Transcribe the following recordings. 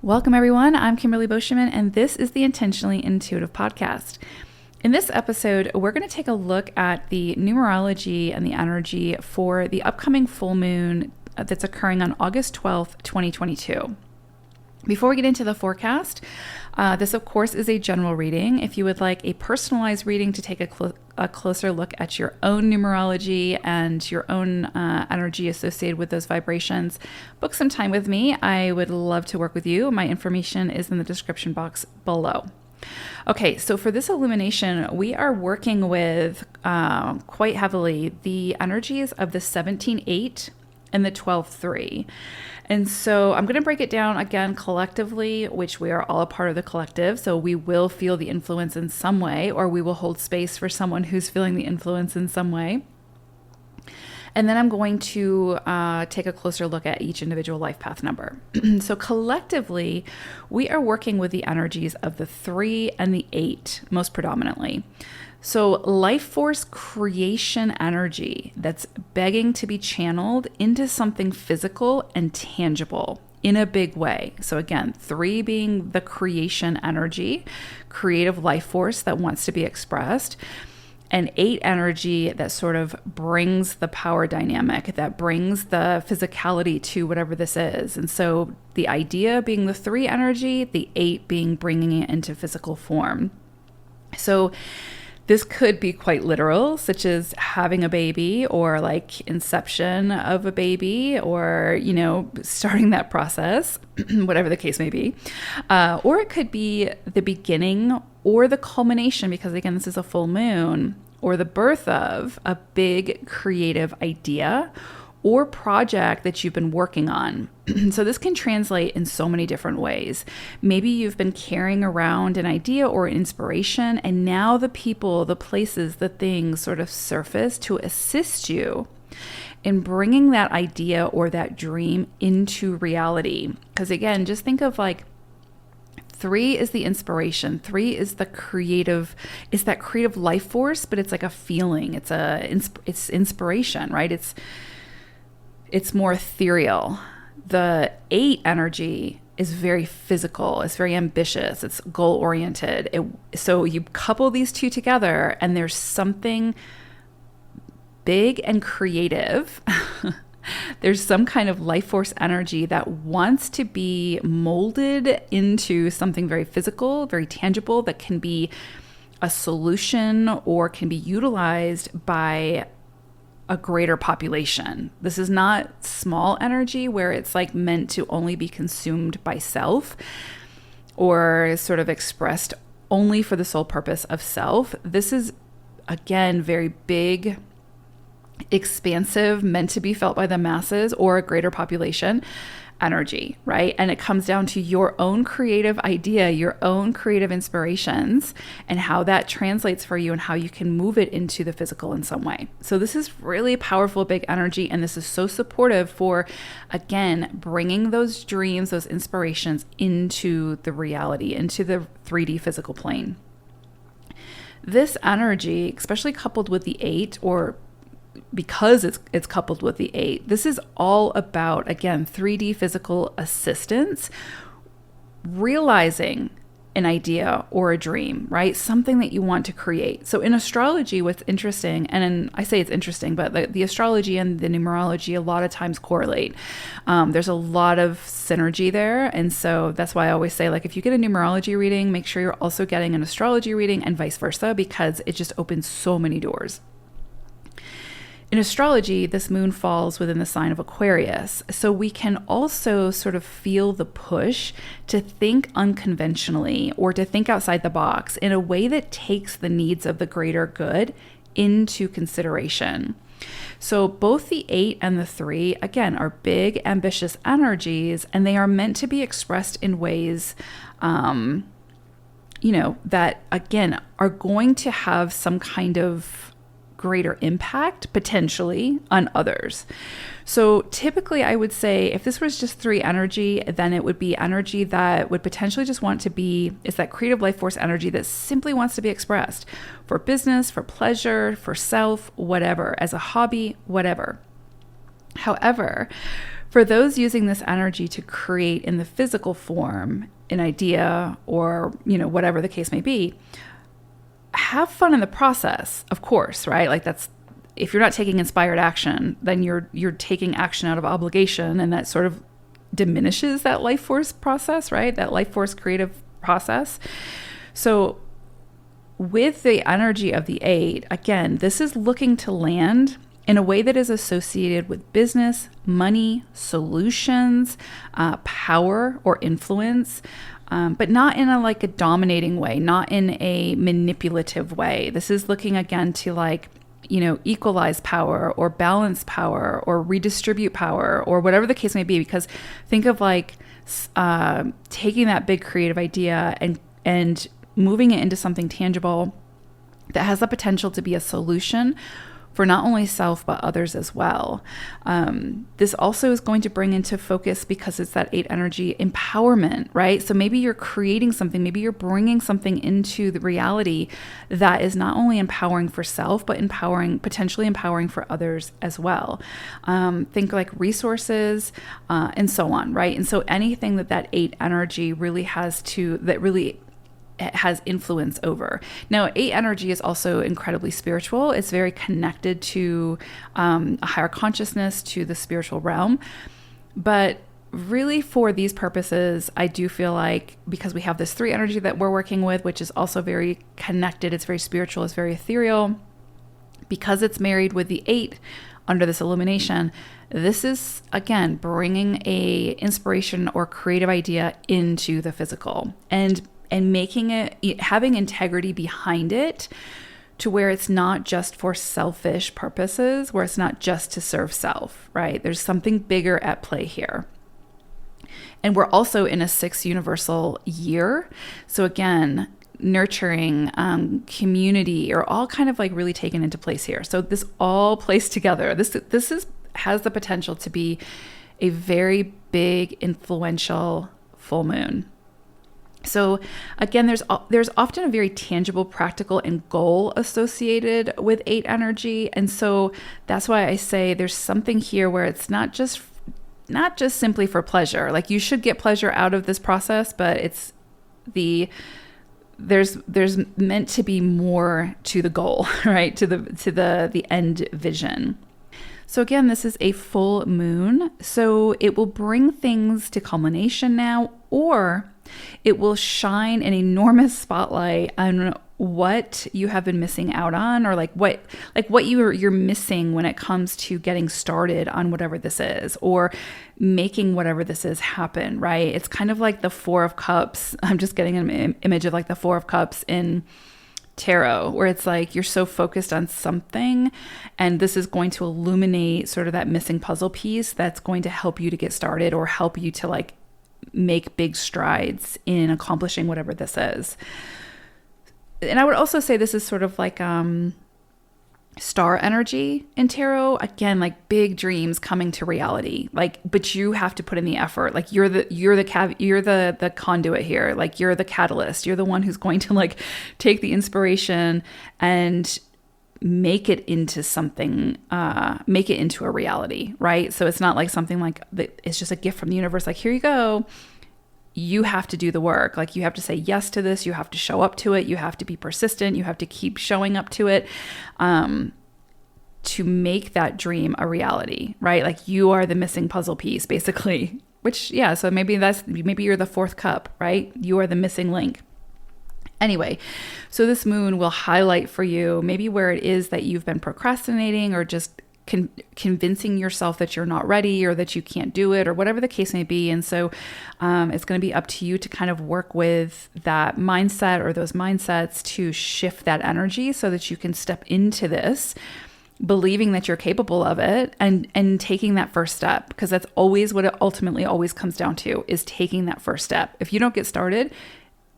Welcome, everyone. I'm Kimberly Boscheman, and this is the Intentionally Intuitive Podcast. In this episode, we're going to take a look at the numerology and the energy for the upcoming full moon that's occurring on August 12th, 2022. Before we get into the forecast, this, of course, is a general reading. If you would like a personalized reading to take a closer look at your own numerology and your own energy associated with those vibrations, book some time with me. I would love to work with you. My information is in the description box below. Okay, so for this illumination, we are working with quite heavily the energies of the 17-8 and the 12-3. And so I'm going to break it down again collectively, which we are all a part of the collective. So we will feel the influence in some way, or we will hold space for someone who's feeling the influence in some way. And then I'm going to take a closer look at each individual life path number. So collectively, we are working with the energies of the 3 and the 8, most predominantly. So life force creation energy that's begging to be channeled into something physical and tangible in a big way. So again, 3 being the creation energy, creative life force that wants to be expressed, and 8 energy that sort of brings the power dynamic, that brings the physicality to whatever this is. And so the idea being the 3 energy, the 8 being bringing it into physical form. So this could be quite literal, such as having a baby or like inception of a baby or, starting that process, whatever the case may be. Or it could be the beginning or the culmination, because again, this is a full moon, or the birth of a big creative idea or project that you've been working on. So this can translate in so many different ways. Maybe you've been carrying around an idea or inspiration, and now the people, the places, the things sort of surface to assist you in bringing that idea or that dream into reality. Because again, just think of like 3 is the inspiration. 3 is the creative, it's that creative life force, but it's like a feeling. It's inspiration, right? It's more ethereal. The 8 energy is very physical. It's very ambitious. It's goal-oriented. So you couple these two together and there's something big and creative. There's some kind of life force energy that wants to be molded into something very physical, very tangible, that can be a solution or can be utilized by a greater population. This is not small energy where it's like meant to only be consumed by self or sort of expressed only for the sole purpose of self. This is, again, very big, expansive, meant to be felt by the masses or a greater population energy, right? And it comes down to your own creative idea, your own creative inspirations, and how that translates for you and how you can move it into the physical in some way. So this is really powerful, big energy. And this is so supportive for, again, bringing those dreams, those inspirations into the reality, into the 3D physical plane. This energy, especially coupled with the 8, or because it's coupled with the 8, this is all about, again, 3D physical assistance, realizing an idea or a dream, right? Something that you want to create. So in astrology, what's interesting, and I say it's interesting, but the astrology and the numerology a lot of times correlate. There's a lot of synergy there. And so that's why I always say, like, if you get a numerology reading, make sure you're also getting an astrology reading and vice versa, because it just opens so many doors. In astrology, this moon falls within the sign of Aquarius, so we can also sort of feel the push to think unconventionally or to think outside the box in a way that takes the needs of the greater good into consideration. So both the 8 and the 3, again, are big, ambitious energies, and they are meant to be expressed in ways that, again, are going to have some kind of greater impact potentially on others. So typically I would say if this was just 3 energy, then it would be energy that would potentially just want to be, it's that creative life force energy that simply wants to be expressed for business, for pleasure, for self, whatever, as a hobby, whatever. However, For those using this energy to create in the physical form an idea or, whatever the case may be, have fun in the process, of course, right? Like that's, if you're not taking inspired action, then you're taking action out of obligation, and that sort of diminishes that life force process, right? That life force creative process. So with the energy of the 8, again, this is looking to land in a way that is associated with business, money, solutions, power or influence, but not in a dominating way, not in a manipulative way. This is looking again to equalize power or balance power or redistribute power or whatever the case may be. Because think of taking that big creative idea and moving it into something tangible that has the potential to be a solution for not only self, but others as well. This also is going to bring into focus, because it's that 8 energy, empowerment, right? So maybe you're creating something, maybe you're bringing something into the reality that is not only empowering for self, but potentially empowering for others as well. Think like resources and so on, right? And so anything that 8 energy really has influence over. Now, 8 energy is also incredibly spiritual. It's very connected to a higher consciousness, to the spiritual realm. But really for these purposes, I do feel like, because we have this 3 energy that we're working with, which is also very connected, it's very spiritual, it's very ethereal, because it's married with the 8 under this illumination, this is, again, bringing a inspiration or creative idea into the physical and making it, having integrity behind it, to where it's not just for selfish purposes, where it's not just to serve self, right? There's something bigger at play here. And we're also in a 6 universal year. So again, nurturing, community are all kind of really taken into place here. So this all plays together. This has the potential to be a very big, influential full moon. So again, there's often a very tangible, practical, and goal associated with 8 energy. And so that's why I say there's something here where it's not just simply for pleasure. Like, you should get pleasure out of this process, but there's meant to be more to the goal, right? To the end vision. So again, this is a full moon. So it will bring things to culmination now, or it will shine an enormous spotlight on what you have been missing out on, or what you're missing when it comes to getting started on whatever this is, or making whatever this is happen, right? It's kind of like the 4 of Cups. I'm just getting an image of the 4 of Cups in tarot, where it's you're so focused on something, and this is going to illuminate sort of that missing puzzle piece that's going to help you to get started, or help you to make big strides in accomplishing whatever this is. And I would also say this is sort of star energy in tarot. Again, big dreams coming to reality. But you have to put in the effort. You're the conduit here. You're the catalyst. You're the one who's going to take the inspiration and make it into something, make it into a reality, right? So it's not something that it's just a gift from the universe. Here you go. You have to do the work. You have to say yes to this. You have to show up to it. You have to be persistent. You have to keep showing up to it, to make that dream a reality, right? You are the missing puzzle piece, basically, which, yeah. So maybe you're the 4th cup, right? You are the missing link. Anyway, so this moon will highlight for you maybe where it is that you've been procrastinating, or just convincing yourself that you're not ready, or that you can't do it, or whatever the case may be. And so it's going to be up to you to kind of work with that mindset, or those mindsets, to shift that energy so that you can step into this believing that you're capable of it, and taking that first step, because that's always what it ultimately always comes down to, is taking that first step. If you don't get started,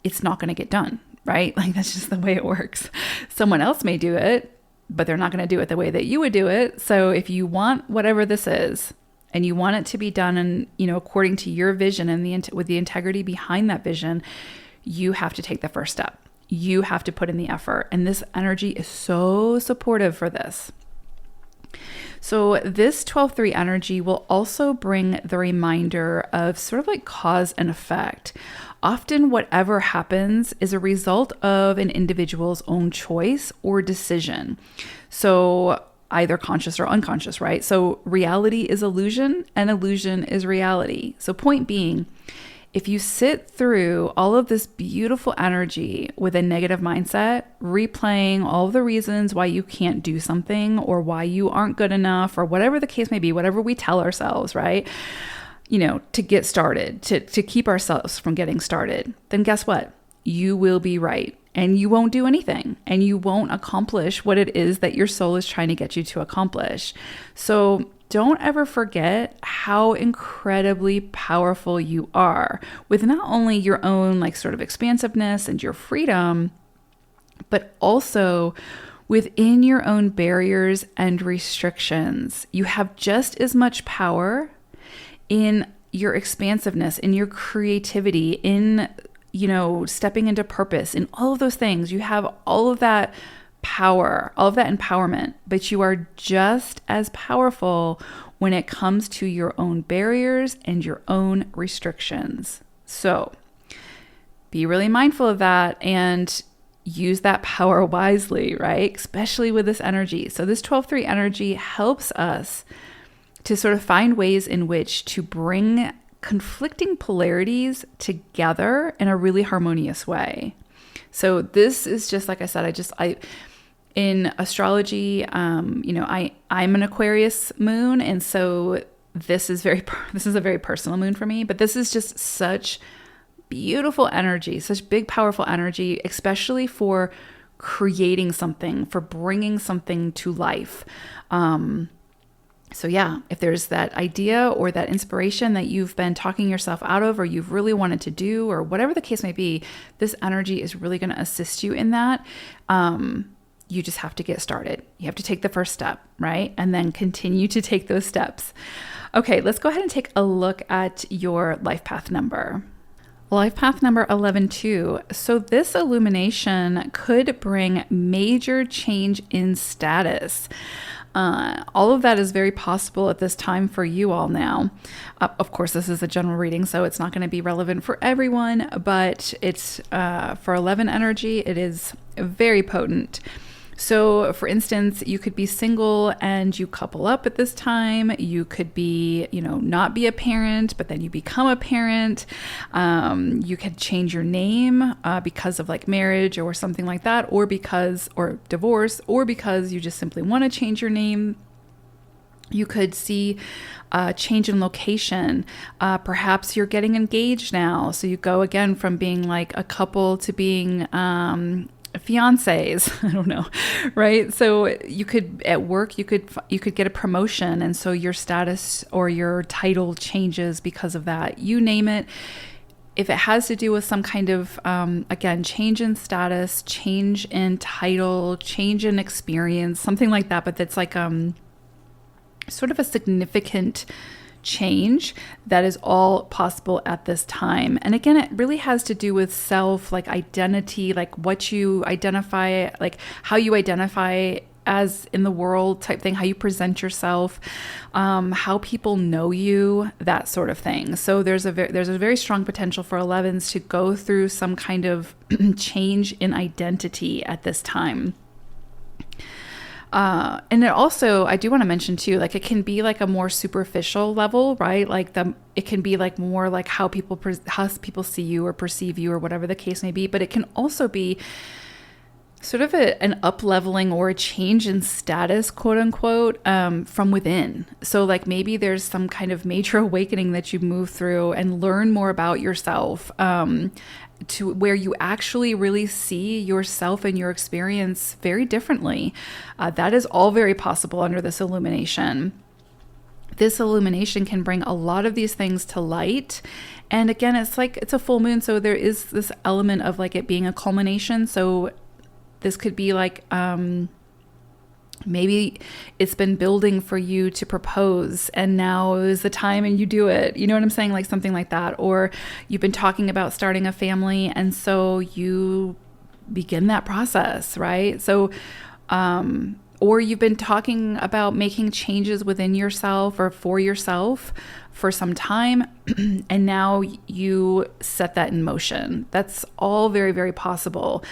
it's not going to get done, right? That's just the way it works. Someone else may do it, but they're not going to do it the way that you would do it. So if you want whatever this is, and you want it to be done and, according to your vision, and with the integrity behind that vision, you have to take the first step. You have to put in the effort. And this energy is so supportive for this. So this 12-3 energy will also bring the reminder of sort of like cause and effect. Often whatever happens is a result of an individual's own choice or decision. So either conscious or unconscious, right? So reality is illusion and illusion is reality. So point being, if you sit through all of this beautiful energy with a negative mindset, replaying all the reasons why you can't do something or why you aren't good enough or whatever the case may be, whatever we tell ourselves, right? To get started, to keep ourselves from getting started, then guess what? You will be right and you won't do anything and you won't accomplish what it is that your soul is trying to get you to accomplish. So don't ever forget how incredibly powerful you are with not only your own like sort of expansiveness and your freedom, but also within your own barriers and restrictions. You have just as much power in your expansiveness, in your creativity, in, stepping into purpose, in all of those things. You have all of that power, all of that empowerment, but you are just as powerful when it comes to your own barriers and your own restrictions. So be really mindful of that and use that power wisely, right? Especially with this energy. So this 12-3 energy helps us to sort of find ways in which to bring conflicting polarities together in a really harmonious way. So this is just, like I said, in astrology, I'm an Aquarius moon. And so this is a very personal moon for me, but this is just such beautiful energy, such big, powerful energy, especially for creating something, for bringing something to life. So yeah, if there's that idea or that inspiration that you've been talking yourself out of, or you've really wanted to do, or whatever the case may be, this energy is really going to assist you in that. You just have to get started. You have to take the first step, right? And then continue to take those steps. Okay, let's go ahead and take a look at your life path number. Life path number 11-2. So this illumination could bring major change in status. All of that is very possible at this time for you all now. Of course, this is a general reading, so it's not going to be relevant for everyone, but it's for 11 energy, it is very potent. So for instance, you could be single and you couple up at this time. You could be, not be a parent, but then you become a parent. You could change your name because of like marriage or something like that, or divorce, or because you just simply want to change your name. You could see a change in location. Perhaps you're getting engaged now. So you go again from being like a couple to being fiancés. I don't know, right? So you could, at work, you could get a promotion, and so your status or your title changes because of that. You name it. If it has to do with some kind of, again, change in status, change in title, change in experience, something like that, but that's like sort of a significant change, that is all possible at this time. And again, it really has to do with self, like identity, like what you identify, like how you identify as in the world type thing, how you present yourself, how people know you, that sort of thing. So there's a very strong potential for 11s to go through some kind of change in identity at this time. And it also, I do want to mention too, like it can be like a more superficial level, right? Like it can be like more like how people see you or perceive you or whatever the case may be, but it can also be sort of an up-leveling or a change in status, quote unquote, from within. So like maybe there's some kind of major awakening that you move through and learn more about yourself, to where you actually really see yourself and your experience very differently. That is all very possible under this illumination. This illumination can bring a lot of these things to light. And again, it's a full moon. So there is this element of like it being a culmination. So this could be like, maybe it's been building for you to propose and now is the time and you do it. You know what I'm saying? Like something like that. Or you've been talking about starting a family and so you begin that process, right? So, or you've been talking about making changes within yourself or for yourself for some time, and now you set that in motion. That's all very, very possible.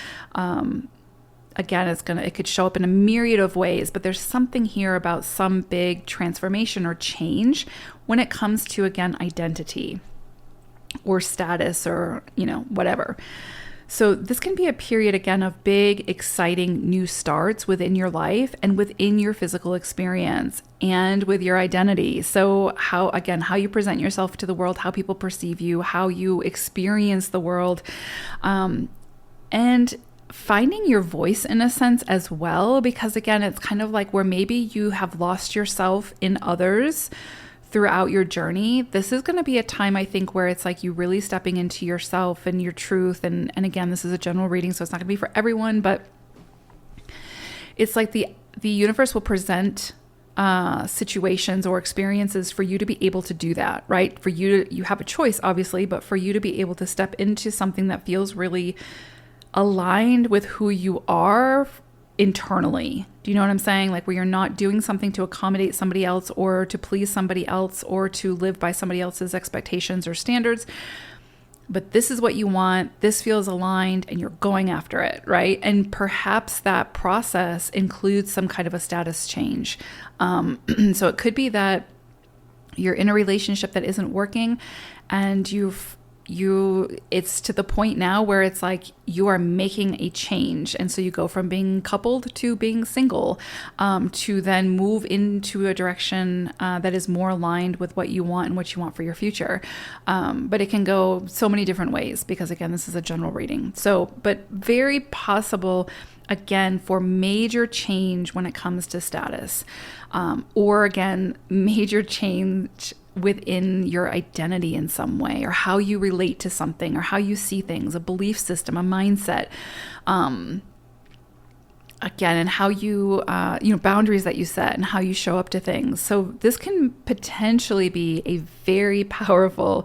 Again, it could show up in a myriad of ways, but there's something here about some big transformation or change when it comes to, again, identity or status or, whatever. So this can be a period, again, of big, exciting new starts within your life and within your physical experience and with your identity. So how you present yourself to the world, how people perceive you, how you experience the world, and finding your voice in a sense as well, because again, it's kind of like where maybe you have lost yourself in others throughout your journey. This is going to be a time, I think, where it's like you really stepping into yourself and your truth. And again, this is a general reading, so it's not going to be for everyone, but it's like the universe will present situations or experiences for you to be able to do that, right? You have a choice, obviously, but for you to be able to step into something that feels really aligned with who you are internally. Do you know what I'm saying? Like where you're not doing something to accommodate somebody else or to please somebody else or to live by somebody else's expectations or standards. But this is what you want. This feels aligned and you're going after it, right? And perhaps that process includes some kind of a status change. So it could be that you're in a relationship that isn't working and it's to the point now where it's like you are making a change. And so you go from being coupled to being single, to then move into a direction that is more aligned with what you want and what you want for your future. But it can go so many different ways because again, this is a general reading. So, but very possible again for major change when it comes to status, or again, major change within your identity in some way, or how you relate to something, or how you see things, a belief system, a mindset, again, and how you, boundaries that you set and how you show up to things. So this can potentially be a very powerful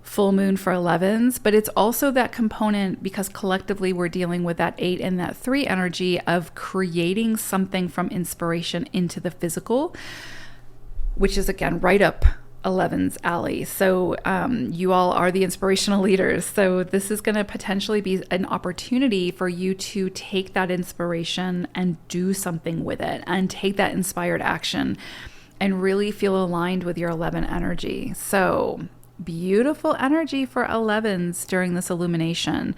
full moon for 11s, but it's also that component because collectively we're dealing with that 8 and that 3 energy of creating something from inspiration into the physical, which is again right up 11's alley. So you all are the inspirational leaders. So this is going to potentially be an opportunity for you to take that inspiration and do something with it and take that inspired action and really feel aligned with your 11 energy. So beautiful energy for 11s during this illumination.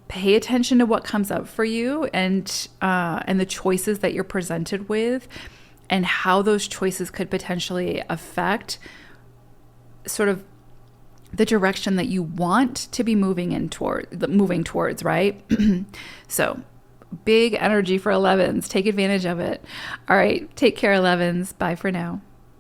Pay attention to what comes up for you and the choices that you're presented with, and how those choices could potentially affect sort of the direction that you want to be moving towards, right? So big energy for 11s. Take advantage of it. All right. Take care, 11s. Bye for now.